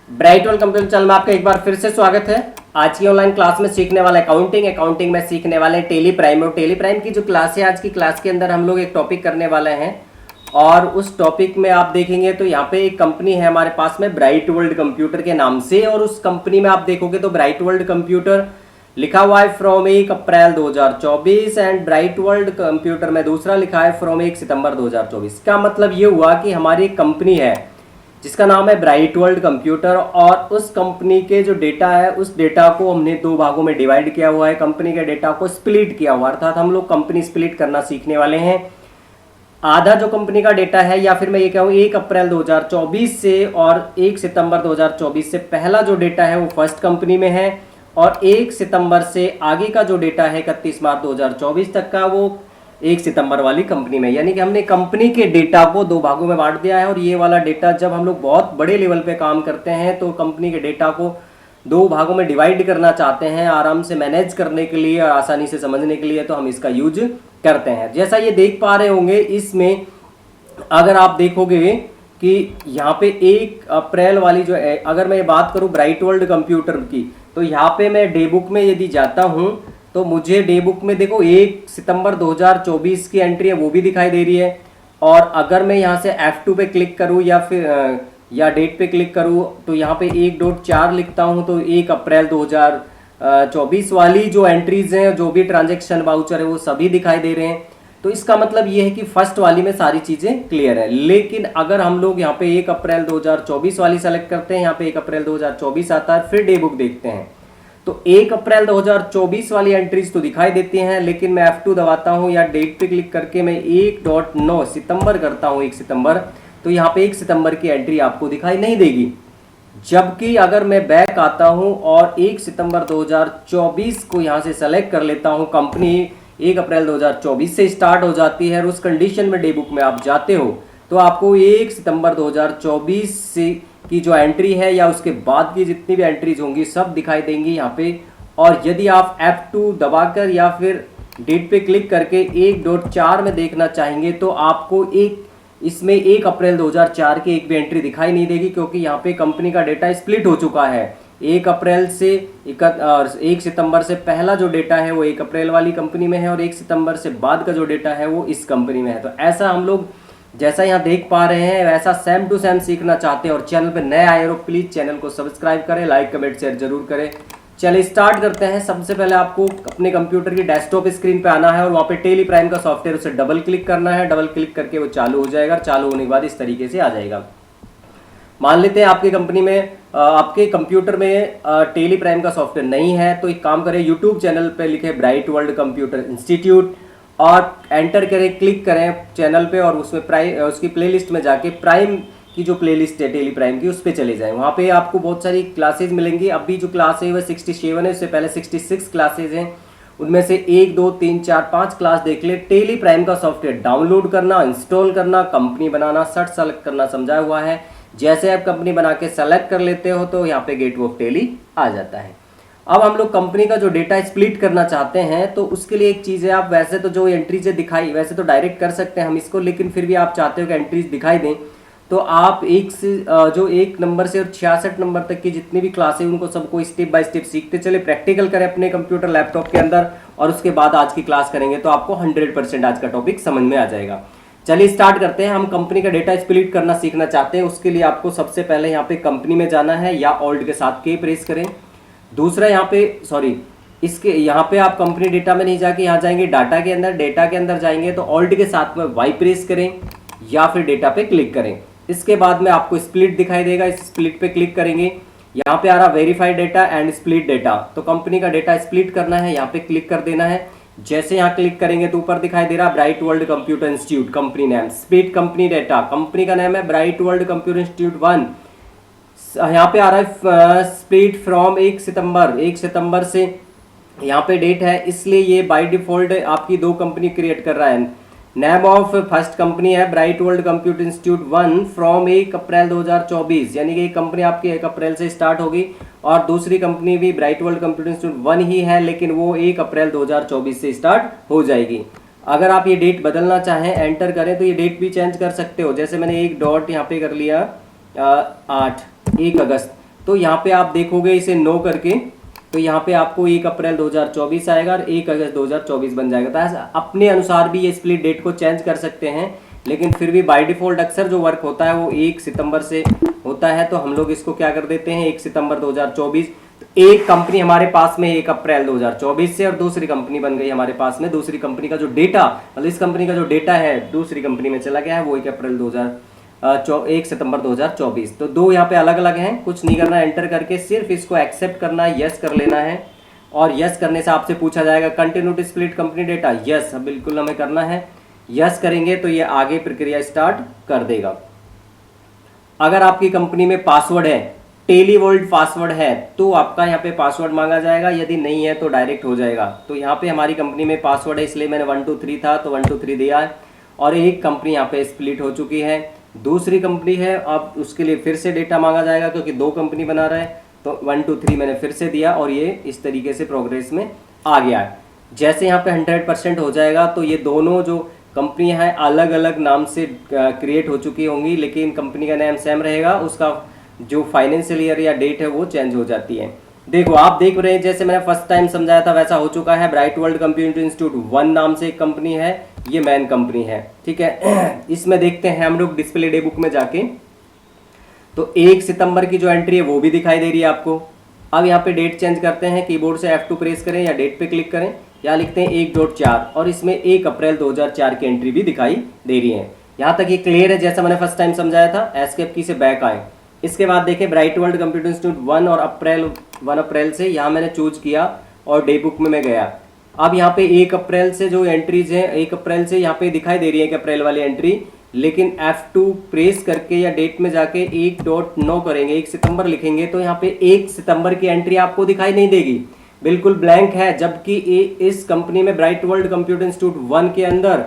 Bright world computer channel में आपका एक बार फिर से स्वागत है। आज की ऑनलाइन क्लास में सीखने वाला अकाउंटिंग में सीखने वाले टेली प्राइम। और टेली प्राइम की जो क्लास है, आज की क्लास के अंदर हम लोग एक टॉपिक करने वाले हैं और उस टॉपिक में आप देखेंगे तो यहाँ पे एक कंपनी है हमारे पास में, ब्राइट वर्ल्ड कंप्यूटर के नाम से। और उस कंपनी में आप देखोगे तो ब्राइट वर्ल्ड कंप्यूटर लिखा हुआ है from 1 April 2024 and bright world computer में दूसरा लिखा है फ्रॉम 1 सितंबर 2024। क्या मतलब ये हुआ कि हमारी एक कंपनी है जिसका नाम है ब्राइट वर्ल्ड कंप्यूटर, और उस कंपनी के जो डेटा है उस डेटा को हमने दो भागों में डिवाइड किया हुआ है। कंपनी के डेटा को स्प्लिट किया हुआ, अर्थात हम लोग कंपनी स्प्लिट करना सीखने वाले हैं। आधा जो कंपनी का डेटा है, या फिर मैं ये कहूँ 1 अप्रैल 2024 से और 1 सितंबर 2024 से पहला जो डेटा है वो फर्स्ट कंपनी में है, और 1 सितंबर से आगे का जो डेटा है 31 मार्च 2024 तक का वो 1 सितंबर वाली कंपनी में। यानी कि हमने कंपनी के डेटा को दो भागों में बांट दिया है। और ये वाला डेटा जब हम लोग बहुत बड़े लेवल पे काम करते हैं तो कंपनी के डेटा को दो भागों में डिवाइड करना चाहते हैं आराम से मैनेज करने के लिए और आसानी से समझने के लिए, तो हम इसका यूज करते हैं। जैसा ये देख पा रहे होंगे, इसमें अगर आप देखोगे कि यहाँ पे 1 अप्रैल वाली जो है, अगर मैं बात करूँ ब्राइट वर्ल्ड कंप्यूटर की, तो यहाँ पे मैं डे बुक में यदि जाता हूँ तो मुझे डे बुक में देखो 1 सितंबर 2024 की एंट्री है वो भी दिखाई दे रही है। और अगर मैं यहाँ से F2 पे क्लिक करूँ या फिर या डेट पे क्लिक करूँ तो यहाँ पे 1.4 लिखता हूँ तो 1 अप्रैल 2024 वाली जो एंट्रीज हैं, जो भी ट्रांजेक्शन वाउचर है वो सभी दिखाई दे रहे हैं। तो इसका मतलब ये है कि फर्स्ट वाली में सारी चीज़ें क्लियर है। लेकिन अगर हम लोग यहाँ पे 1 अप्रैल 2024 वाली सेलेक्ट करते हैं, यहाँ पे 1 अप्रैल 2024 आता है, फिर डे बुक देखते हैं तो 1 अप्रैल 2024 वाली एंट्रीज तो दिखाई देती हैं, लेकिन मैं F2 दबाता हूं या डेट पे क्लिक करके मैं 1.9 सितंबर करता हूं, 1 सितंबर, तो यहाँ पे 1 सितंबर की एंट्री आपको दिखाई नहीं देगी। जबकि अगर मैं बैक आता हूं और 1 सितंबर 2024 को यहाँ से सेलेक्ट कर लेता हूं, कंपनी 1 अप्रैल 2024 से स्टार्ट हो जाती है और उस कंडीशन में डे बुक में आप जाते हो तो आपको 1 सितंबर 2024 से की जो एंट्री है या उसके बाद की जितनी भी एंट्रीज होंगी सब दिखाई देंगी यहाँ पे। और यदि आप F2 दबाकर या फिर डेट पे क्लिक करके 1.4 में देखना चाहेंगे तो आपको इसमें 1 अप्रैल 2004 की एक भी एंट्री दिखाई नहीं देगी, क्योंकि यहाँ पे कंपनी का डेटा स्प्लिट हो चुका है। 1 अप्रैल से 1 सितंबर से पहला जो डेटा है वो 1 अप्रैल वाली कंपनी में है और 1 सितंबर से बाद का जो डेटा है वो इस कंपनी में है। तो ऐसा हम लोग जैसा यहाँ देख पा रहे हैं वैसा सेम टू सेम सीखना चाहते हैं और चैनल पे नए आए हो प्लीज चैनल को सब्सक्राइब करें, लाइक कमेंट शेयर जरूर करें। चलिए स्टार्ट करते हैं। सबसे पहले आपको अपने कंप्यूटर की डेस्कटॉप स्क्रीन पे आना है और वहाँ पे टेली प्राइम का सॉफ्टवेयर, उसे डबल क्लिक करना है। डबल क्लिक करके वो चालू हो जाएगा। चालू होने के बाद इस तरीके से आ जाएगा। मान लेते हैं आपकी कंपनी में आपके कंप्यूटर में टेली प्राइम का सॉफ्टवेयर नहीं है, तो एक काम करें, यूट्यूब चैनल पे लिखे ब्राइट वर्ल्ड कंप्यूटर इंस्टीट्यूट और एंटर करें, क्लिक करें चैनल पे और उसमें उसकी प्लेलिस्ट में जाके प्राइम की जो प्लेलिस्ट है टेली प्राइम की उस पर चले जाएं। वहाँ पे आपको बहुत सारी क्लासेज मिलेंगी। अभी जो क्लास है वह 67 है, उससे पहले 66 क्लासेज हैं। उनमें से 1 2 3 4 5 क्लास देख ले। टेली प्राइम का सॉफ्टवेयर डाउनलोड करना, इंस्टॉल करना, कंपनी बनाना, सर्च सेलेक्ट करना समझाया हुआ है। जैसे आप कंपनी बना के सेलेक्ट कर लेते हो तो यहाँ पे गेटवे ऑफ टेली आ जाता है। अब हम लोग कंपनी का जो डेटा स्प्लिट करना चाहते हैं तो उसके लिए एक चीज़ है, आप वैसे तो जो एंट्रीज दिखाई वैसे तो डायरेक्ट कर सकते हैं हम इसको, लेकिन फिर भी आप चाहते हो कि एंट्रीज दिखाई दें तो आप जो 1 नंबर से और 66 नंबर तक की जितनी भी क्लास है उनको सबको स्टेप बाय स्टेप सीखते चले, प्रैक्टिकल करें अपने कंप्यूटर लैपटॉप के अंदर और उसके बाद आज की क्लास करेंगे तो आपको 100% आज का टॉपिक समझ में आ जाएगा। चलिए स्टार्ट करते हैं। हम कंपनी का डेटा स्प्लिट करना सीखना चाहते हैं। उसके लिए आपको सबसे पहले यहाँ पे कंपनी में जाना है या ऑल्ट के साथ के प्रेस करें। दूसरा यहाँ पे इसके यहाँ पे आप कंपनी डेटा में नहीं जाके यहाँ जाएंगे डाटा के अंदर। डेटा के अंदर जाएंगे तो ऑल्ट के साथ में वाई प्रेस करें या फिर डेटा पे क्लिक करें। इसके बाद में आपको स्प्लिट दिखाई देगा, इस स्प्लिट पे क्लिक करेंगे। यहाँ पे आ रहा verified data and split data, तो कंपनी का डेटा स्प्लिट करना है, यहाँ पे क्लिक कर देना है। जैसे यहाँ क्लिक करेंगे तो ऊपर दिखाई दे रहा bright world computer institute, company name, split company data, company का नाम है ब्राइट वर्ल्ड कंप्यूटर इंस्टीट्यूट 1। यहाँ पे आ रहा है स्प्लिट फ्रॉम 1 सितंबर से यहाँ पे डेट है, इसलिए ये बाय डिफॉल्ट आपकी दो कंपनी क्रिएट कर रहा है। नेम ऑफ फर्स्ट कंपनी है bright world computer institute 1 from 1 अप्रैल 2024, यानी कि कंपनी आपकी 1 अप्रैल से स्टार्ट होगी और दूसरी कंपनी भी ब्राइट वर्ल्ड कंप्यूटर इंस्टीट्यूट 1 ही है, लेकिन वो 1 अप्रैल 2024 से स्टार्ट हो जाएगी। अगर आप ये डेट बदलना चाहें एंटर करें तो ये डेट भी चेंज कर सकते हो। जैसे मैंने एक डॉट यहाँ पे कर लिया 1 अगस्त, तो यहाँ पे आप देखोगे इसे नो करके, तो यहाँ पे आपको 1 अप्रैल 2024 आएगा और 1 अगस्त 2024 बन जाएगा। तो ऐसा अपने अनुसार भी ये स्प्लिट डेट को चेंज कर सकते हैं, लेकिन फिर भी बाय डिफॉल्ट अक्सर जो वर्क होता है वो 1 सितंबर से होता है, तो हम लोग इसको क्या कर देते हैं 1 सितंबर 2024। तो एक कंपनी हमारे पास में 1 अप्रैल 2024 से और दूसरी कंपनी बन गई हमारे पास में, दूसरी कंपनी का जो डेटा मतलब इस कंपनी का जो डेटा है दूसरी कंपनी में चला गया है, वो 1 सितंबर 2024। तो दो यहाँ पे अलग अलग हैं, कुछ नहीं करना, एंटर करके सिर्फ इसको एक्सेप्ट करना है, यस कर लेना है। और यस करने से आपसे पूछा जाएगा continue to split company data, yes बिल्कुल हमें करना है। यस करेंगे तो ये आगे प्रक्रिया स्टार्ट कर देगा। अगर आपकी कंपनी में पासवर्ड है, टेलीवर्ल्ड पासवर्ड है, तो आपका यहाँ पे पासवर्ड मांगा जाएगा, यदि नहीं है तो डायरेक्ट हो जाएगा। तो यहाँ पे हमारी कंपनी में पासवर्ड है, इसलिए मैंने 123 था तो 123 दिया है। और एक कंपनी यहाँ पे स्प्लिट हो चुकी है, दूसरी कंपनी है, अब उसके लिए फिर से डेटा मांगा जाएगा क्योंकि दो कंपनी बना रहा है, तो 123 मैंने फिर से दिया और ये इस तरीके से प्रोग्रेस में आ गया है। जैसे यहाँ पे 100% हो जाएगा तो ये दोनों जो कंपनियां हैं अलग अलग नाम से क्रिएट हो चुकी होंगी, लेकिन कंपनी का नाम सेम रहेगा, उसका जो फाइनेंशियल ईयर या डेट है वो चेंज हो जाती है। देखो आप देख रहे हैं जैसे मैंने फर्स्ट टाइम समझाया था वैसा हो चुका है। ब्राइट वर्ल्ड कंप्यूटर इंस्टीट्यूट 1 नाम से एक कंपनी है, ये मेन कंपनी है, ठीक है। इसमें देखते हैं हम लोग डिस्प्ले डे बुक में जाके, तो 1 सितंबर की जो एंट्री है वो भी दिखाई दे रही है आपको। अब यहाँ पे डेट चेंज करते हैं, कीबोर्ड से F2 प्रेस करें या डेट पे क्लिक करें, या लिखते हैं 1.4 और इसमें 1 अप्रैल 2004 की एंट्री भी दिखाई दे रही है। यहाँ तक ये क्लियर है जैसा मैंने फर्स्ट टाइम समझाया था। एस्केप की से बैक आए, इसके बाद देखें ब्राइट वर्ल्ड कंप्यूटर इंस्टीट्यूट 1 और 1 अप्रैल से यहाँ मैंने चूज किया और डे बुक में मैं गया। अब यहाँ पे 1 अप्रैल से जो एंट्रीज हैं 1 अप्रैल से यहाँ पे दिखाई दे रही है कि अप्रैल वाली एंट्री, लेकिन F2 प्रेस करके या डेट में जाके 1.9 करेंगे, 1 सितंबर लिखेंगे तो यहाँ पे 1 सितंबर की एंट्री आपको दिखाई नहीं देगी, बिल्कुल ब्लैंक है। जबकि इस कंपनी में ब्राइट वर्ल्ड कंप्यूटर इंस्टीट्यूट 1 के अंदर,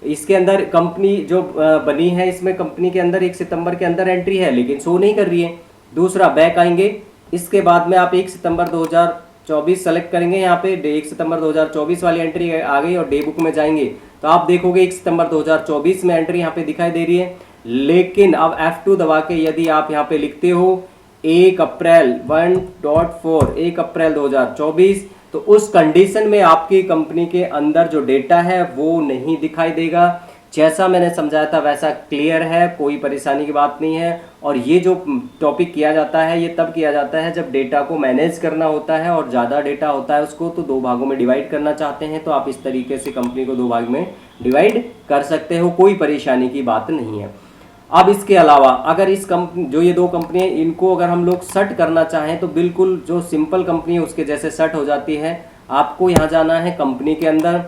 इसके अंदर कंपनी जो बनी है इसमें कंपनी के अंदर 1 सितंबर के अंदर एंट्री है, लेकिन शो नहीं कर रही है। दूसरा बैक आएंगे, इसके बाद में आप 1 सितंबर 2024 सेलेक्ट करेंगे, यहाँ पे 1 सितंबर 2024 वाली एंट्री आ गई और डे बुक में जाएंगे तो आप देखोगे 1 सितंबर 2024 में एंट्री यहाँ पे दिखाई दे रही है। लेकिन अब F2 दबा के यदि आप यहाँ पे लिखते हो 1 अप्रैल 1.4 1 अप्रैल 2024, तो उस कंडीशन में आपकी कंपनी के अंदर जो डेटा है वो नहीं दिखाई देगा। जैसा मैंने समझाया था वैसा क्लियर है, कोई परेशानी की बात नहीं है। और ये जो टॉपिक किया जाता है ये तब किया जाता है जब डेटा को मैनेज करना होता है और ज़्यादा डेटा होता है, उसको तो 2 भागों में डिवाइड करना चाहते हैं तो आप इस तरीके से कंपनी को 2 भाग में डिवाइड कर सकते हो, कोई परेशानी की बात नहीं है। अब इसके अलावा अगर इस कंपनी जो ये 2 कंपनी है इनको अगर हम लोग सेट करना चाहें तो बिल्कुल जो सिंपल कंपनी है उसके जैसे सेट हो जाती है। आपको यहाँ जाना है कंपनी के अंदर,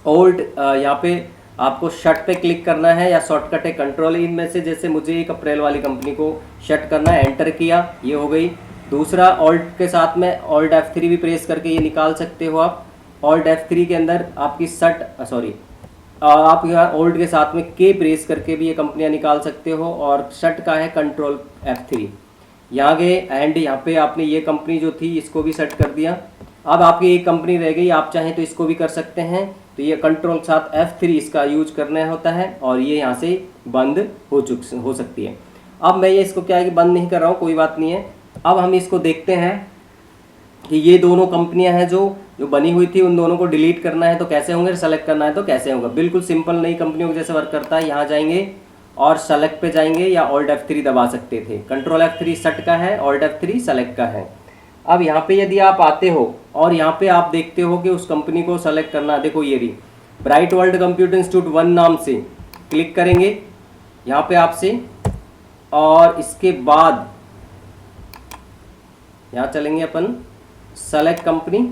ओल्ड यहाँ पे आपको शट पे क्लिक करना है या शॉर्टकट है कंट्रोल इनमें से, जैसे मुझे 1 अप्रैल वाली कंपनी को शट करना है, एंटर किया, ये हो गई। दूसरा ऑल्ट के साथ में ऑल्ट F3 भी प्रेस करके ये निकाल सकते हो आप। ऑल्ट F3 के अंदर आपकी आप यहाँ ओल्ड के साथ में के प्रेस करके भी ये कंपनियाँ निकाल सकते हो, और शट का है कंट्रोल F3। यहाँ गए एंड यहाँ पे आपने ये कंपनी जो थी इसको भी सेट कर दिया। अब आपकी एक कंपनी रह गई, आप चाहें तो इसको भी कर सकते हैं, तो ये कंट्रोल के साथ F3 इसका यूज करना होता है और ये यहाँ से बंद हो सकती है। अब मैं ये इसको क्या है कि बंद नहीं कर रहा हूँ, कोई बात नहीं है। अब हम इसको देखते हैं कि ये दोनों कंपनियां हैं जो बनी हुई थी, उन दोनों को डिलीट करना है तो कैसे होंगे, सेलेक्ट करना है तो कैसे होगा। बिल्कुल सिंपल नई कंपनियों के जैसे वर्क करता है। यहाँ जाएंगे और सेलेक्ट पे जाएंगे या ऑल्ट F3 दबा सकते थे। कंट्रोल F3 सेट का है, ऑल्ट F3 सेलेक्ट का है। अब यहाँ पे यदि आप आते हो और यहाँ पे आप देखते हो कि उस कंपनी को सेलेक्ट करना, देखो ये रही ब्राइट वर्ल्ड कंप्यूटर इंस्टीट्यूट 1 नाम से क्लिक करेंगे यहाँ पे आपसे, और इसके बाद यहाँ चलेंगे अपन सेलेक्ट कंपनी,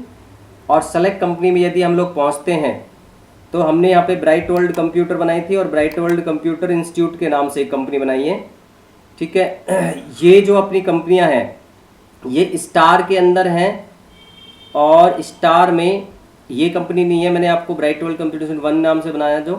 और सेलेक्ट कंपनी में यदि हम लोग पहुँचते हैं तो हमने यहाँ पे ब्राइट वर्ल्ड कंप्यूटर बनाई थी और ब्राइट वर्ल्ड कंप्यूटर इंस्टीट्यूट के नाम से एक कंपनी बनाई है, ठीक है। ये जो अपनी कंपनियाँ हैं ये स्टार के अंदर हैं, और स्टार में ये कंपनी नहीं है, मैंने आपको ब्राइट वर्ल्ड कंप्यूटर 1 नाम से बनाया। जो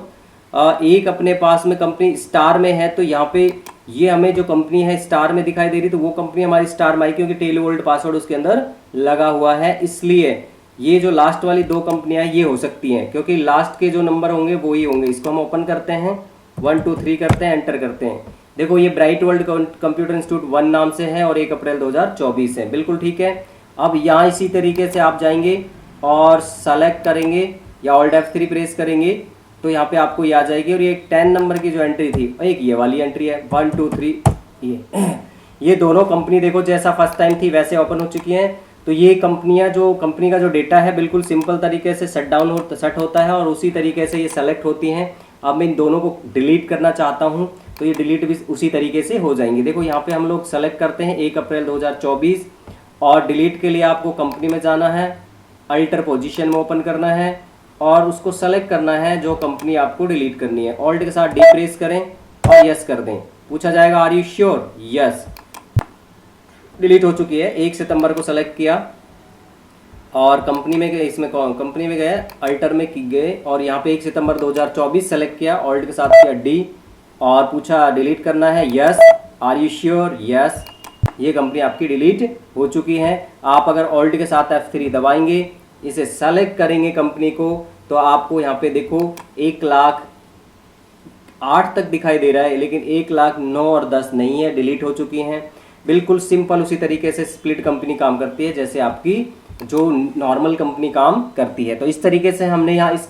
एक अपने पास में कंपनी स्टार में है, तो यहाँ पे ये हमें जो कंपनी है स्टार में दिखाई दे रही, तो वो कंपनी हमारी स्टार माई, क्योंकि टेलीवर्ल्ड पासवर्ड उसके अंदर लगा हुआ है, इसलिए ये जो लास्ट वाली 2 कंपनियां ये हो सकती हैं, क्योंकि लास्ट के जो नंबर होंगे वो ही होंगे। इसको हम ओपन करते हैं, 1 2 3 करते हैं, एंटर करते हैं। देखो ये ब्राइट वर्ल्ड कंप्यूटर इंस्टीट्यूट 1 नाम से है और 1 अप्रैल 2024 है, बिल्कुल ठीक है। अब यहाँ इसी तरीके से आप जाएंगे और सेलेक्ट करेंगे या ऑल्ट F3 प्रेस करेंगे तो यहाँ पे आपको ये आ जाएगी। और ये 10 नंबर की जो एंट्री थी, एक ये वाली एंट्री है 1 2 3, ये दोनों कंपनी देखो जैसा फर्स्ट टाइम थी वैसे ओपन हो चुकी हैं। तो ये कंपनियां जो कंपनी का जो डेटा है बिल्कुल सिंपल तरीके से सेट होता है और उसी तरीके से ये सेलेक्ट होती हैं। अब मैं इन दोनों को डिलीट करना चाहता हूं तो ये डिलीट भी उसी तरीके से हो जाएंगे। देखो यहाँ पे हम लोग सेलेक्ट करते हैं 1 अप्रैल 2024 और डिलीट के लिए आपको कंपनी में जाना है, अल्टर पोजीशन में ओपन करना है और उसको सेलेक्ट करना है जो कंपनी आपको डिलीट करनी है। ऑल्ट के साथ डी प्रेस करें और यस कर दें। पूछा जाएगा are you sure, yes. Delete हो चुकी है। 1 सितंबर को सेलेक्ट किया और कंपनी में गए, इसमें कंपनी में गए, अल्टर में गए और यहाँ पे 1 सितंबर 2024 सेलेक्ट किया, ऑल्ट के साथ किया डी और पूछा डिलीट करना है, yes. Are you sure, yes. ये कंपनी आपकी डिलीट हो चुकी है। आप अगर ऑल्ट के साथ F3 दबाएंगे, इसे सेलेक्ट करेंगे कंपनी को, तो आपको यहाँ पे देखो 1,08,000 तक दिखाई दे रहा है, लेकिन 1,09,000 और 10 नहीं है, डिलीट हो चुकी हैं। बिल्कुल सिंपल उसी तरीके से स्प्लिट कंपनी काम करती है जैसे आपकी जो नॉर्मल कंपनी काम करती है। तो इस तरीके से हमने यहाँ इस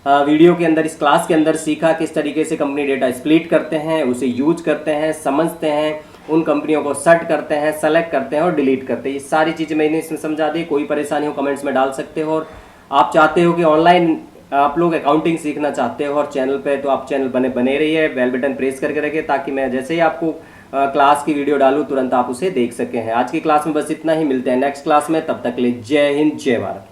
वीडियो के अंदर, इस क्लास के अंदर सीखा किस तरीके से कंपनी डेटा स्प्लिट करते हैं, उसे यूज करते हैं, समझते हैं, उन कंपनियों को सर्ट करते हैं, सेलेक्ट करते हैं और डिलीट करते हैं। ये सारी चीज़ें मैंने इसमें समझा दी। कोई परेशानी हो कमेंट्स में डाल सकते हो। और आप चाहते हो कि ऑनलाइन आप लोग अकाउंटिंग सीखना चाहते हो और चैनल पे, तो आप चैनल बने रहिए, बेल बटन प्रेस करके रखें ताकि मैं जैसे ही आपको क्लास की वीडियो डालूं तुरंत आप उसे देख सकें। आज की क्लास में बस इतना ही, मिलते हैं नेक्स्ट क्लास में, तब तक के लिए जय हिंद जय भारत।